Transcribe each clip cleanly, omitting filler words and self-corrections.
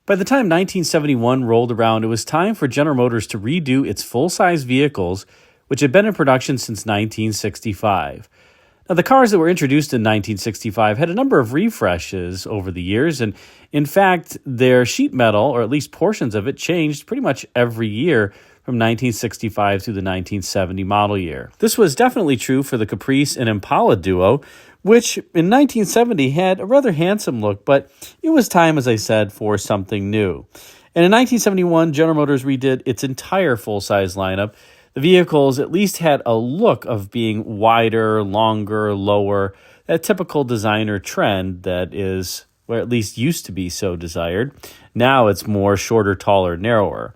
By the time 1971 rolled around, it was time for General Motors to redo its full-size vehicles, which had been in production since 1965. Now, the cars that were introduced in 1965 had a number of refreshes over the years, and in fact, their sheet metal, or at least portions of it, changed pretty much every year from 1965 through the 1970 model year. This was definitely true for the Caprice and Impala duo, which in 1970 had a rather handsome look, but it was time, as I said, for something new. And in 1971, General Motors redid its entire full-size lineup. The vehicles at least had a look of being wider, longer, lower, that typical designer trend that is, or at least used to be so desired. Now it's more shorter, taller, narrower.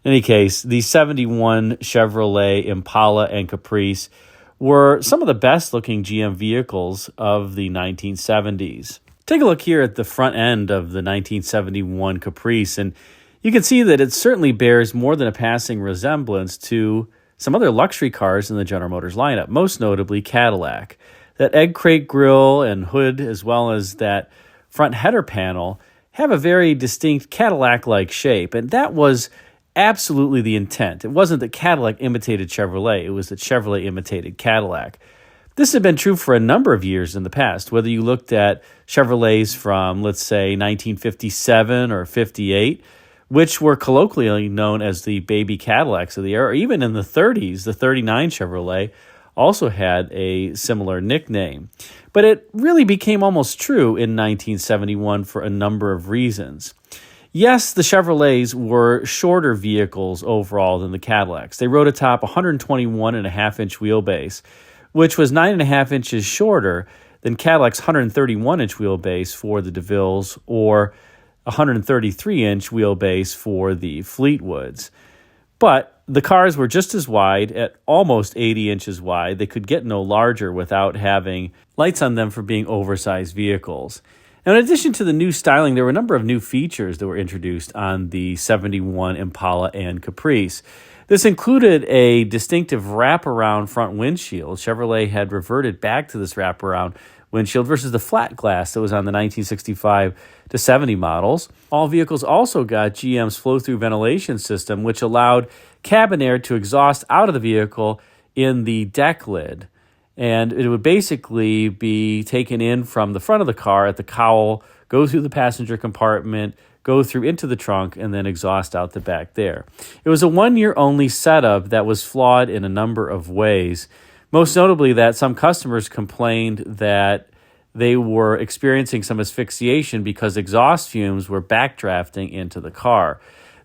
In any case, the 71 Chevrolet Impala and Caprice were some of the best-looking GM vehicles of the 1970s. Take a look here at the front end of the 1971 Caprice, and you can see that it certainly bears more than a passing resemblance to some other luxury cars in the General Motors lineup, most notably Cadillac. That egg crate grille and hood, as well as that front header panel, have a very distinct Cadillac-like shape, and that was absolutely the intent. It wasn't that Cadillac imitated Chevrolet, it was that Chevrolet imitated Cadillac. This had been true for a number of years in the past, whether you looked at Chevrolets from, let's say, 1957 or 58, which were colloquially known as the baby Cadillacs of the era, or even in the 30s, the 39 Chevrolet also had a similar nickname. But it really became almost true in 1971 for a number of reasons. Yes, the Chevrolets were shorter vehicles overall than the Cadillacs. They rode atop 121.5-inch wheelbase, which was 9.5 inches shorter than Cadillac's 131-inch wheelbase for the DeVilles or 133-inch wheelbase for the Fleetwoods. But the cars were just as wide, at almost 80 inches wide. They could get no larger without having lights on them for being oversized vehicles. Now, in addition to the new styling, there were a number of new features that were introduced on the 71 Impala and Caprice. This included a distinctive wraparound front windshield. Chevrolet had reverted back to this wraparound windshield versus the flat glass that was on the 1965 to 70 models. All vehicles also got GM's flow-through ventilation system, which allowed cabin air to exhaust out of the vehicle in the deck lid. And it would basically be taken in from the front of the car at the cowl, go through the passenger compartment, go through into the trunk, and then exhaust out the back there. It was a one-year-only setup that was flawed in a number of ways, most notably that some customers complained that they were experiencing some asphyxiation because exhaust fumes were backdrafting into the car.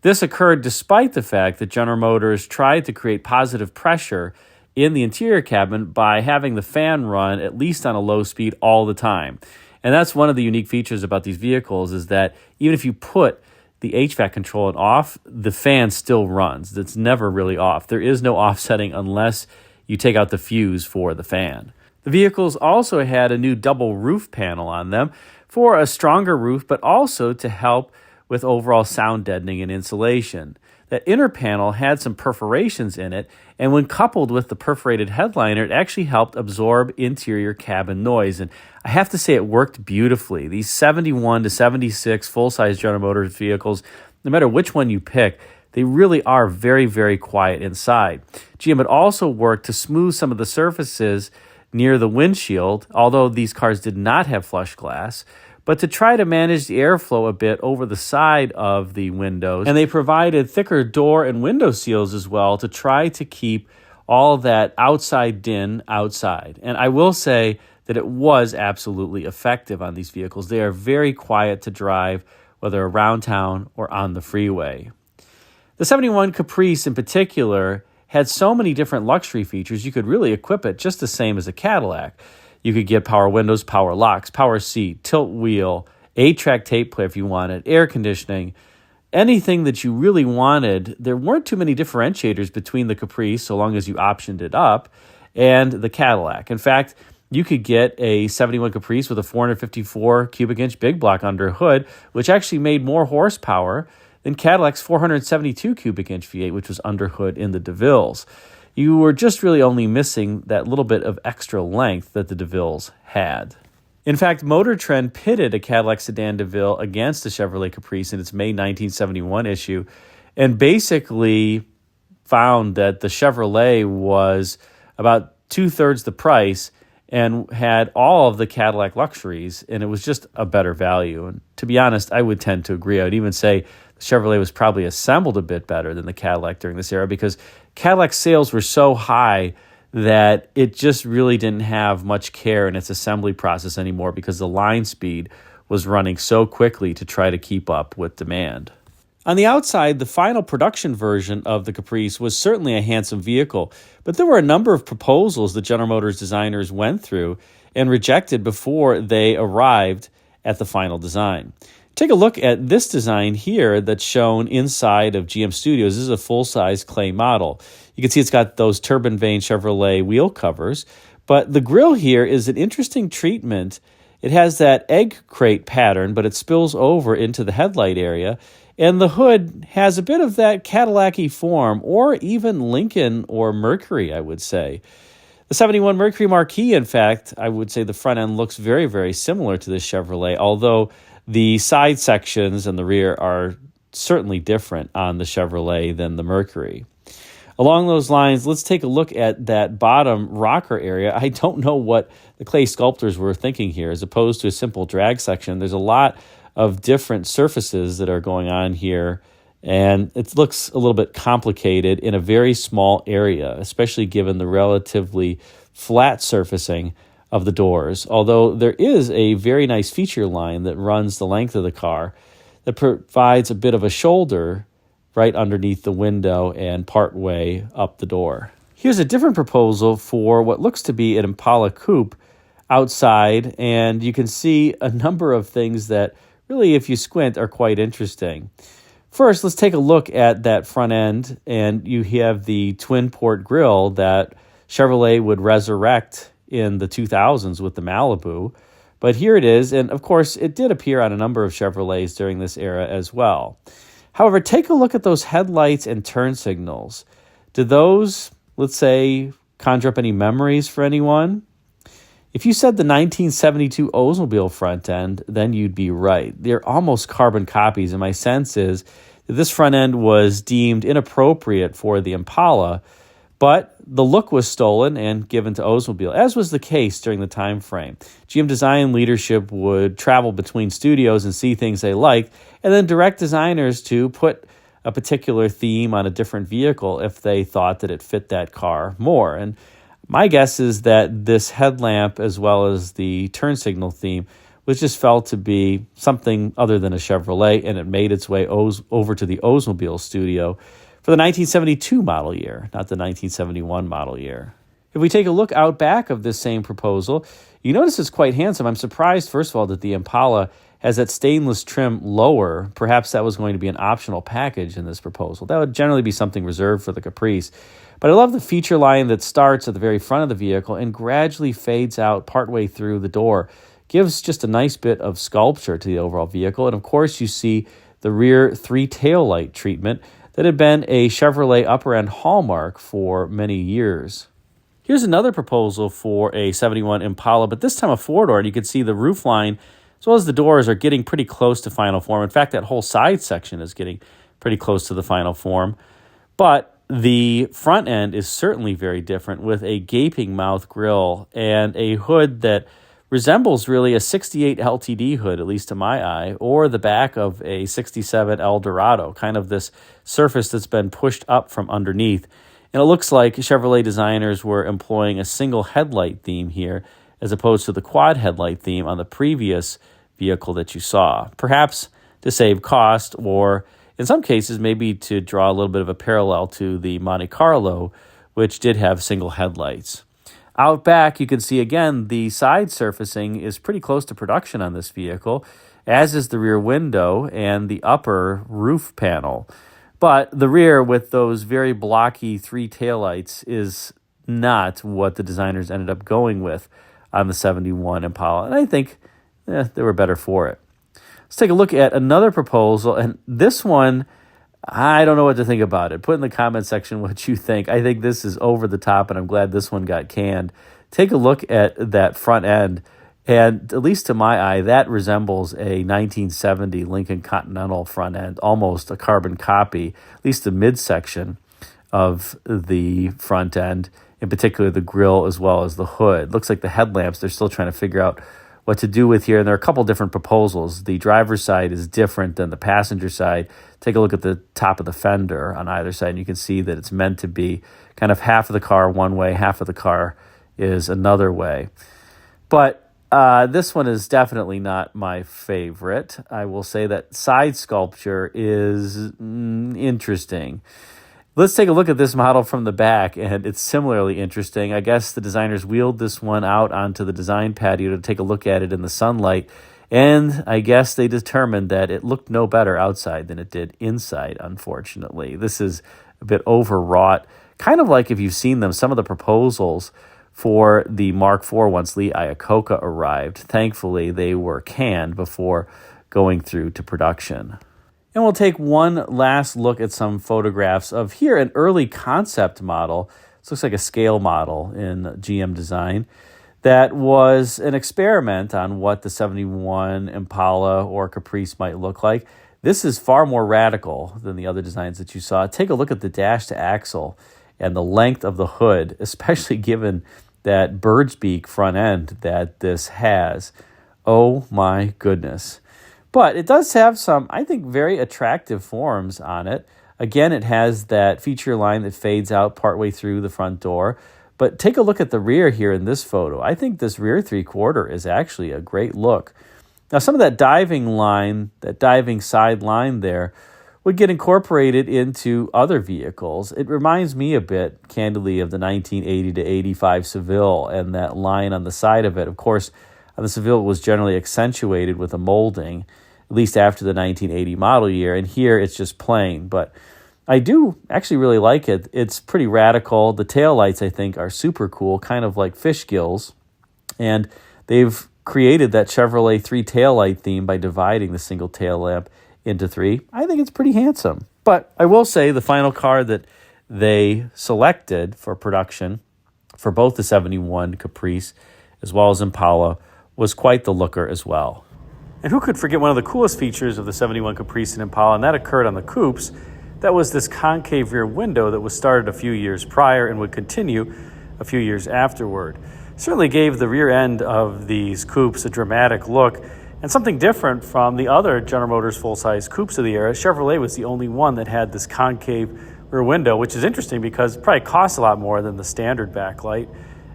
This occurred despite the fact that General Motors tried to create positive pressure in the interior cabin by having the fan run at least on a low speed all the time. And that's one of the unique features about these vehicles is that even if you put the HVAC control off, the fan still runs. It's never really off. There is no offsetting unless you take out the fuse for the fan. The vehicles also had a new double roof panel on them for a stronger roof, but also to help with overall sound deadening and insulation. That inner panel had some perforations in it, and when coupled with the perforated headliner, it actually helped absorb interior cabin noise. And I have to say it worked beautifully. These 71 to 76 full-size General Motors vehicles, no matter which one you pick, they really are very, very quiet inside. GM had also worked to smooth some of the surfaces near the windshield, although these cars did not have flush glass, but to try to manage the airflow a bit over the side of the windows. And they provided thicker door and window seals as well to try to keep all that outside din outside. And I will say that it was absolutely effective on these vehicles. They are very quiet to drive, whether around town or on the freeway. The 71 Caprice in particular had so many different luxury features, you could really equip it just the same as a Cadillac. You could get power windows, power locks, power seat, tilt wheel, 8-track tape player if you wanted, air conditioning, anything that you really wanted. There weren't too many differentiators between the Caprice, so long as you optioned it up, and the Cadillac. In fact, you could get a 71 Caprice with a 454 cubic inch big block under hood, which actually made more horsepower than Cadillac's 472 cubic inch V8, which was under hood in the DeVilles. You were just really only missing that little bit of extra length that the DeVilles had. In fact, Motor Trend pitted a Cadillac Sedan DeVille against the Chevrolet Caprice in its May 1971 issue and basically found that the Chevrolet was about two-thirds the price and had all of the Cadillac luxuries, and it was just a better value. And to be honest, I would tend to agree. I would even say the Chevrolet was probably assembled a bit better than the Cadillac during this era because Cadillac sales were so high that it just really didn't have much care in its assembly process anymore because the line speed was running so quickly to try to keep up with demand. On the outside, the final production version of the Caprice was certainly a handsome vehicle, but there were a number of proposals that General Motors designers went through and rejected before they arrived at the final design. Take a look at this design here that's shown inside of GM Studios. This is a full-size clay model. You can see it's got those turbine vane Chevrolet wheel covers, but the grille here is an interesting treatment. It has that egg crate pattern, but it spills over into the headlight area, and the hood has a bit of that Cadillac-y form, or even Lincoln or Mercury, I would say. The 71 Mercury Marquis, in fact, I would say the front end looks very, very similar to this Chevrolet, although the side sections and the rear are certainly different on the Chevrolet than the Mercury. Along those lines, let's take a look at that bottom rocker area. I don't know what the clay sculptors were thinking here. As opposed to a simple drag section, there's a lot of different surfaces that are going on here, and it looks a little bit complicated in a very small area, especially given the relatively flat surfacing of the doors, although there is a very nice feature line that runs the length of the car that provides a bit of a shoulder right underneath the window and partway up the door. Here's a different proposal for what looks to be an Impala coupe outside, and you can see a number of things that really, if you squint, are quite interesting. First, let's take a look at that front end, and you have the twin-port grille that Chevrolet would resurrect in the 2000s with the Malibu. But here it is, and of course, it did appear on a number of Chevrolets during this era as well. However, take a look at those headlights and turn signals. Do those, let's say, conjure up any memories for anyone? If you said the 1972 Oldsmobile front end, then you'd be right. They're almost carbon copies, and my sense is that this front end was deemed inappropriate for the Impala, but the look was stolen and given to Oldsmobile, as was the case during the time frame. GM design leadership would travel between studios and see things they liked, and then direct designers to put a particular theme on a different vehicle if they thought that it fit that car more. And my guess is that this headlamp, as well as the turn signal theme, was just felt to be something other than a Chevrolet, and it made its way over to the Oldsmobile studio for the 1972 model year, not the 1971 model year. If we take a look out back of this same proposal, you notice it's quite handsome. I'm surprised, first of all, that the Impala has that stainless trim lower. Perhaps that was going to be an optional package in this proposal. That would generally be something reserved for the Caprice. But I love the feature line that starts at the very front of the vehicle and gradually fades out partway through the door. Gives just a nice bit of sculpture to the overall vehicle. And of course, you see the rear three taillight treatment that had been a Chevrolet upper-end hallmark for many years. Here's another proposal for a 71 Impala, but this time a four-door, and you can see the roof line as well as the doors are getting pretty close to final form. In fact, that whole side section is getting pretty close to the final form. But the front end is certainly very different, with a gaping mouth grille and a hood that resembles really a 68 LTD hood, at least to my eye, or the back of a 67 Eldorado, kind of this surface that's been pushed up from underneath. And it looks like Chevrolet designers were employing a single headlight theme here, as opposed to the quad headlight theme on the previous vehicle that you saw. Perhaps to save cost, or in some cases maybe to draw a little bit of a parallel to the Monte Carlo, which did have single headlights. Out back, you can see again the side surfacing is pretty close to production on this vehicle, as is the rear window and the upper roof panel. But the rear, with those very blocky three taillights, is not what the designers ended up going with on the 71 Impala. And I think they were better for it. Let's take a look at another proposal. And this one, I don't know what to think about it. Put in the comment section what you think. I think this is over the top, and I'm glad this one got canned. Take a look at that front end. And at least to my eye, that resembles a 1970 Lincoln Continental front end, almost a carbon copy, at least the midsection of the front end, in particular the grille as well as the hood. Looks like the headlamps, they're still trying to figure out what to do with here. And there are a couple different proposals. The driver's side is different than the passenger side. Take a look at the top of the fender on either side, and you can see that it's meant to be kind of half of the car one way, half of the car is another way. But this one is definitely not my favorite. I will say that side sculpture is interesting. Let's take a look at this model from the back, and it's similarly interesting. I guess the designers wheeled this one out onto the design patio to take a look at it in the sunlight, and I guess they determined that it looked no better outside than it did inside, unfortunately. This is a bit overwrought, kind of like if you've seen them, some of the proposals for the Mark IV once Lee Iacocca arrived. Thankfully, they were canned before going through to production. And we'll take one last look at some photographs of here an early concept model. This looks like a scale model in GM design that was an experiment on what the 71 Impala or Caprice might look like. This is far more radical than the other designs that you saw. Take a look at the dash to axle and the length of the hood, especially given that bird's beak front end that this has. Oh my goodness. But it does have some, I think, very attractive forms on it. Again, it has that feature line that fades out partway through the front door. But take a look at the rear here in this photo. I think this rear three-quarter is actually a great look. Now, some of that diving line, that diving side line there, would get incorporated into other vehicles. It reminds me a bit, candidly, of the 1980 to 85 Seville and that line on the side of it. Of course, the Seville was generally accentuated with a molding, at least after the 1980 model year, and here it's just plain. But I do actually really like it. It's pretty radical. The taillights, I think, are super cool, kind of like fish gills. And they've created that Chevrolet 3 taillight theme by dividing the single tail lamp into 3. I think it's pretty handsome. But I will say the final car that they selected for production for both the 71 Caprice as well as Impala was quite the looker as well. And who could forget one of the coolest features of the 71 Caprice and Impala, and that occurred on the coupes. That was this concave rear window that was started a few years prior and would continue a few years afterward. Certainly gave the rear end of these coupes a dramatic look and something different from the other General Motors full-size coupes of the era. Chevrolet was the only one that had this concave rear window, which is interesting because it probably costs a lot more than the standard backlight,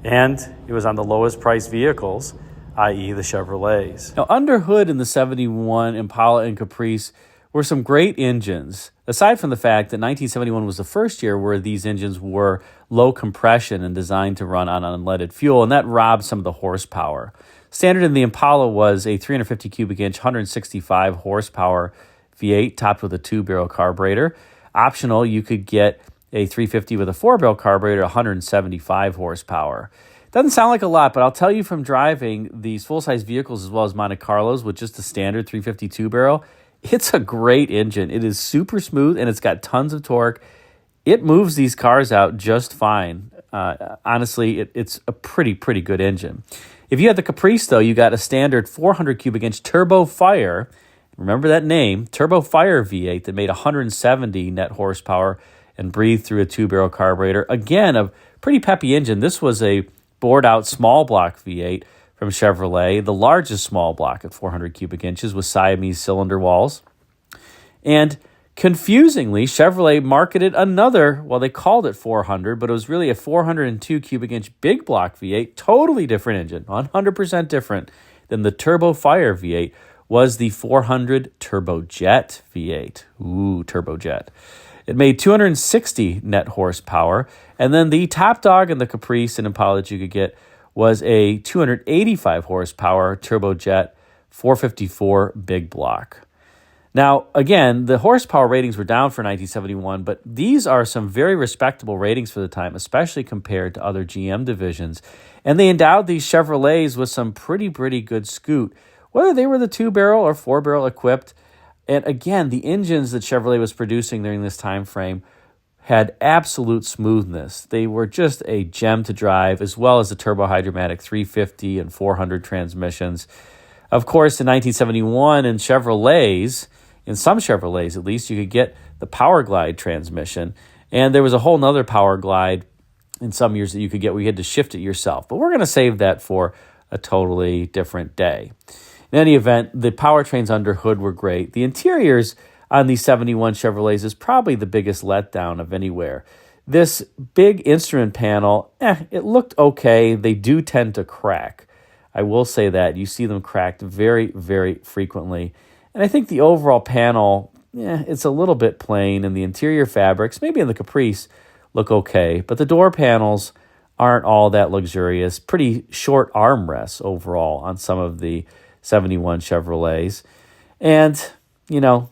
and it was on the lowest priced vehicles, i.e. the Chevrolets. Now, under hood in the 71 Impala and Caprice were some great engines, aside from the fact that 1971 was the first year where these engines were low compression and designed to run on unleaded fuel, and that robbed some of the horsepower. Standard in the Impala was a 350 cubic inch, 165 horsepower V8 topped with a 2-barrel carburetor. Optional, you could get a 350 with a 4-barrel carburetor, 175 horsepower. Doesn't sound like a lot, but I'll tell you from driving these full-size vehicles as well as Monte Carlos with just a standard 350 2-barrel, it's a great engine. It is super smooth, and it's got tons of torque. It moves these cars out just fine. Honestly, it's a pretty good engine. If you had the Caprice, though, you got a standard 400 cubic inch Turbo Fire. Remember that name, Turbo Fire V8 that made 170 net horsepower and breathed through a 2-barrel carburetor. Again, a pretty peppy engine. This was a bored-out small block V8 from Chevrolet, the largest small block at 400 cubic inches with Siamese cylinder walls. And confusingly, Chevrolet marketed another, well, they called it 400, but it was really a 402 cubic inch big block V8, totally different engine, 100% different than the Turbo Fire V8, was the 400 Turbojet V8. Ooh, Turbojet. It made 260 net horsepower, and then the top dog in the Caprice and Impala that you could get was a 285 horsepower Turbojet 454 big block. Now, again, the horsepower ratings were down for 1971, but these are some very respectable ratings for the time, especially compared to other GM divisions. And they endowed these Chevrolets with some pretty good scoot, whether they were the 2-barrel or 4-barrel equipped. And again, the engines that Chevrolet was producing during this time frame had absolute smoothness. They were just a gem to drive, as well as the turbo-hydromatic 350 and 400 transmissions. Of course, in 1971, in some Chevrolets at least, you could get the Power Glide transmission. And there was a whole nother Power Glide in some years that you could get where you had to shift it yourself. But we're going to save that for a totally different day. In any event, the powertrains under hood were great. The interiors on these 71 Chevrolets is probably the biggest letdown of anywhere. This big instrument panel, it looked okay. They do tend to crack. I will say that. You see them cracked very, very frequently. And I think the overall panel, it's a little bit plain, and the interior fabrics, maybe in the Caprice, look okay. But the door panels aren't all that luxurious. Pretty short armrests overall on some of the 71 Chevrolets. And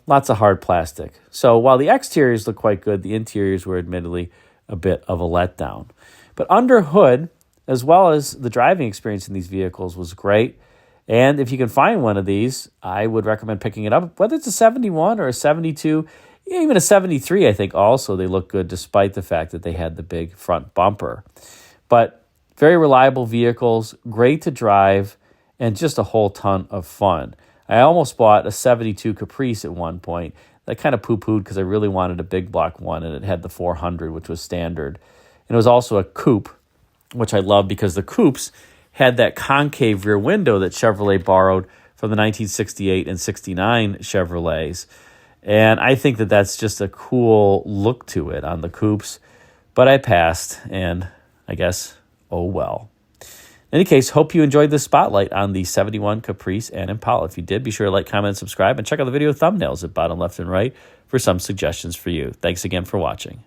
lots of hard plastic. So while the exteriors look quite good, the interiors were admittedly a bit of a letdown. But under hood, as well as the driving experience in these vehicles, was great. And if you can find one of these, I would recommend picking it up. Whether it's a 71 or a 72, even a 73, I think also they look good despite the fact that they had the big front bumper. But very reliable vehicles, great to drive, and just a whole ton of fun. I almost bought a 72 Caprice at one point. I kind of poo-pooed because I really wanted a big block one, and it had the 400, which was standard. And it was also a coupe, which I love because the coupes had that concave rear window that Chevrolet borrowed from the 1968 and 69 Chevrolets. And I think that that's just a cool look to it on the coupes. But I passed, and I guess, oh well. In any case, hope you enjoyed this spotlight on the 71 Caprice and Impala. If you did, be sure to like, comment, and subscribe, and check out the video thumbnails at bottom left and right for some suggestions for you. Thanks again for watching.